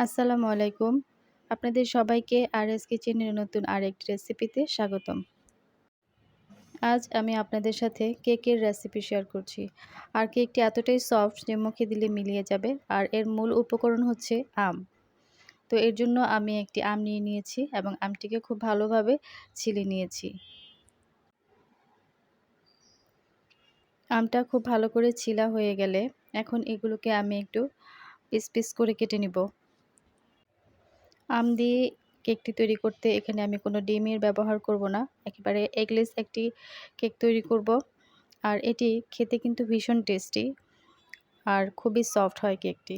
আসসালামু আলাইকুম। আপনাদের সবাইকে আরএস কিচেনের নতুন আরেকটি রেসিপিতে স্বাগতম। আজ আমি আপনাদের সাথে কেকের রেসিপি শেয়ার করছি। আর কেকটি এতটাই সফট যে মুখে দিলে মিলিয়ে যাবে। আর এর মূল উপকরণ হচ্ছে আম। তো এর জন্য আমি একটি আম নিয়ে নিয়েছি এবং আমটিকে খুব ভালোভাবে ছিলে নিয়েছি। আমটা খুব ভালো করে ছিলা হয়ে গেলে এখন এগুলোকে আমি একটু পিস পিস করে কেটে নিব। আম দিয়ে কেকটি তৈরি করতে এখানে আমি কোনো ডিমের ব্যবহার করব না। একেবারে এগলেস একটি কেক তৈরি করব। আর এটি খেতে কিন্তু ভীষণ টেস্টি আর খুবই সফট হয় কেকটি।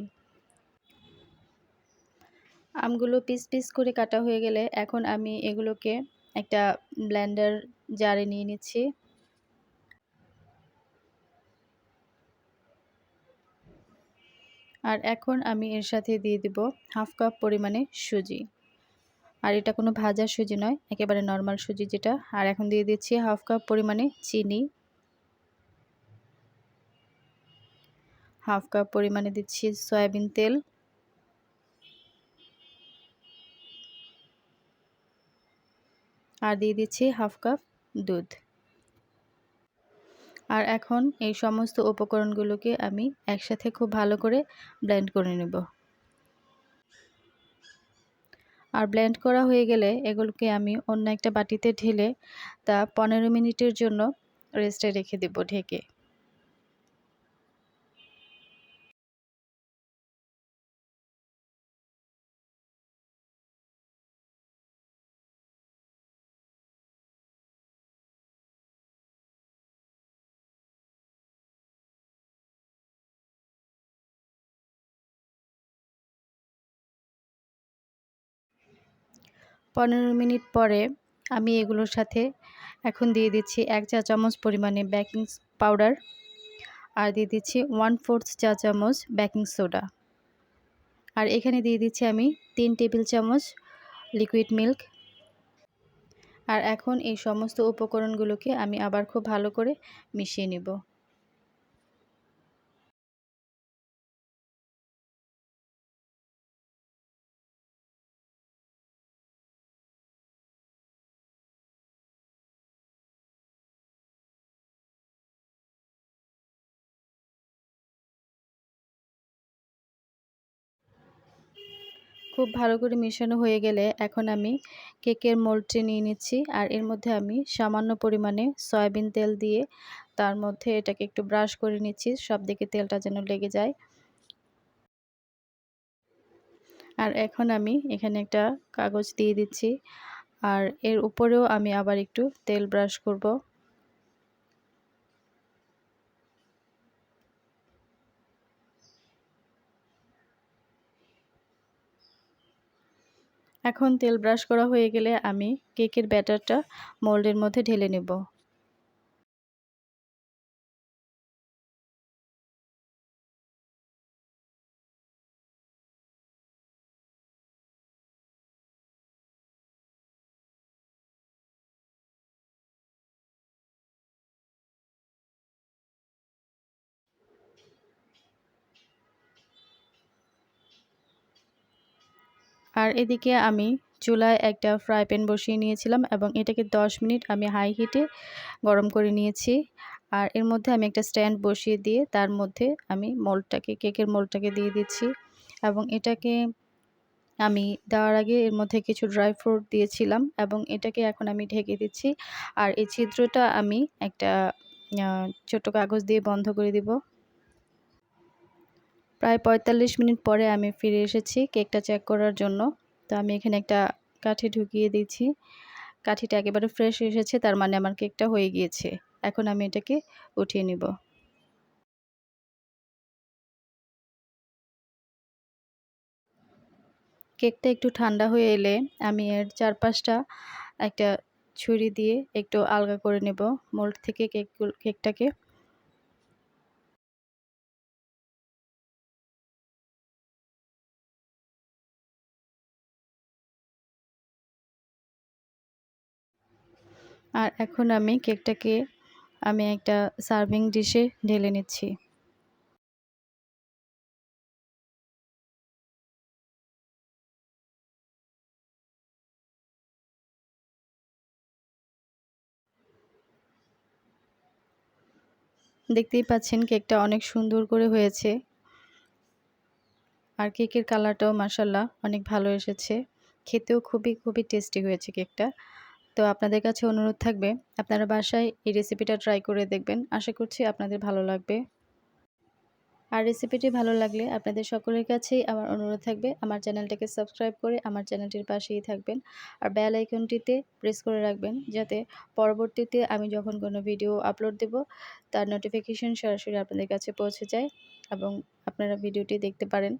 আমগুলো পিস পিস করে কাটা হয়ে গেলে এখন আমি এগুলোকে একটা ব্লেন্ডার জারে নিয়ে নিচ্ছি। আর এখন আমি এর সাথে দিয়ে দিব হাফ কাপ পরিমাণে সুজি। আর এটা কোনো ভাজা সুজি নয়, একেবারে নরমাল সুজি যেটা। আর এখন দিয়ে দিচ্ছি হাফ কাপ পরিমাণে চিনি, হাফ কাপ পরিমাণে দিচ্ছি সয়াবিন তেল, আর দিয়ে দিচ্ছি হাফ কাপ দুধ। আর এখন এই সমস্ত উপকরণগুলোকে আমি একসাথে খুব ভালো করে ব্লেন্ড করে নেব। আর ব্লেন্ড করা হয়ে গেলে এগুলোকে আমি অন্য একটা বাটিতে ঢেলে তা 15 মিনিটের জন্য রেস্টে রেখে দেব ঢেকে। পনেরো মিনিট পরে আমি এগুলোর সাথে এখন দিয়ে দিচ্ছি 1 চা চামচ পরিমাণে বেকিং পাউডার, আর দিয়ে দিচ্ছি 1/4 চা চামচ বেকিং সোডা, আর এখানে দিয়ে দিচ্ছি আমি 3 টেবিল চামচ লিকুইড মিল্ক। আর এখন এই সমস্ত উপকরণগুলোকে আমি আবার খুব ভালো করে মিশিয়ে নিব। খুব ভালো করে মেশানো হয়ে গেলে এখন আমি কেকের মোল্ডটি নিয়ে নিচ্ছি। আর এর মধ্যে আমি সামান্য পরিমাণে সয়াবিন তেল দিয়ে তার মধ্যে এটাকে একটু ব্রাশ করে নিচ্ছি, সব দিকে তেলটা যেন লেগে যায়। আর এখন আমি এখানে একটা কাগজ দিয়ে দিচ্ছি, আর এর উপরেও আমি আবার একটু তেল ব্রাশ করব। এখন তেল ব্রাশ করা হয়ে গেলে আমি কেকের ব্যাটারটা মোল্ডের মধ্যে ঢেলে নেব। আর এদিকে আমি চুলায় একটা ফ্রাই প্যান বসিয়ে নিয়েছিলাম এবং এটাকে 10 মিনিট আমি হাই হিটে গরম করে নিয়েছি। আর এর মধ্যে আমি একটা স্ট্যান্ড বসিয়ে দিয়ে তার মধ্যে আমি কেকের মোল্ডটাকে দিয়ে দিচ্ছি এবং এটাকে আমি দেওয়ার আগে এর মধ্যে কিছু ড্রাই ফ্রুট দিয়েছিলাম এবং এটাকে এখন আমি ঢেকে দিচ্ছি। আর এই ছিদ্রটা আমি একটা ছোট কাগজ দিয়ে বন্ধ করে দিব। প্রায় 45 মিনিট পরে আমি ফিরে এসেছি কেকটা চেক করার জন্য। তো আমি এখানে একটা কাঠি ঢুকিয়ে দিয়েছি। কাঠিটা একেবারে ফ্রেশ এসেছে, তার মানে আমার কেকটা হয়ে গিয়েছে। এখন আমি এটাকে উঠিয়ে নিব। কেকটা একটু ঠান্ডা হয়ে এলে আমি এর চারপাশটা একটা ছুরি দিয়ে একটু আলগা করে নেব মোল্ড থেকে কেকটাকে। আর এখন আমি কেকটাকে একটা সার্ভিং ডিশে ঢেলে নিচ্ছি। দেখতেই পাচ্ছেন কেকটা অনেক সুন্দর করে হয়েছে। আর কেকের কালারটাও মাশাআল্লাহ অনেক ভালো এসেছে। খেতেও খুবই টেস্টি হয়েছে কেকটা। তো আপনাদের কাছে অনুরোধ থাকবে আপনারা বাসায় এই রেসিপিটা ট্রাই করে দেখবেন। আশা করছি আপনাদের ভালো লাগবে। আর রেসিপিটি ভালো লাগলে আপনাদের সকলের কাছেই আমার অনুরোধ থাকবে আমার চ্যানেলটাকে সাবস্ক্রাইব করে আমার চ্যানেলটির পাশেই থাকবেন। আর বেল আইকনটিতে প্রেস করে রাখবেন যাতে পরবর্তীতে আমি যখন কোনো ভিডিও আপলোড দেব তার নোটিফিকেশন সরাসরি আপনাদের কাছে পৌঁছে যায় এবং আপনারা ভিডিওটি দেখতে পারেন।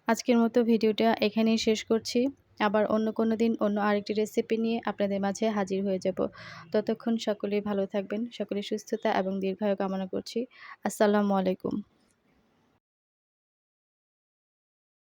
আজকের মতো ভিডিওটা এখানেই শেষ করছি। আবার অন্য কোনো দিন অন্য আরেকটি রেসিপি নিয়ে আপনাদের মাঝে হাজির হয়ে যাব। ততক্ষণ সকলেই ভালো থাকবেন। সকলের সুস্থতা এবং দীর্ঘায়ু কামনা করছি। আসসালামু আলাইকুম।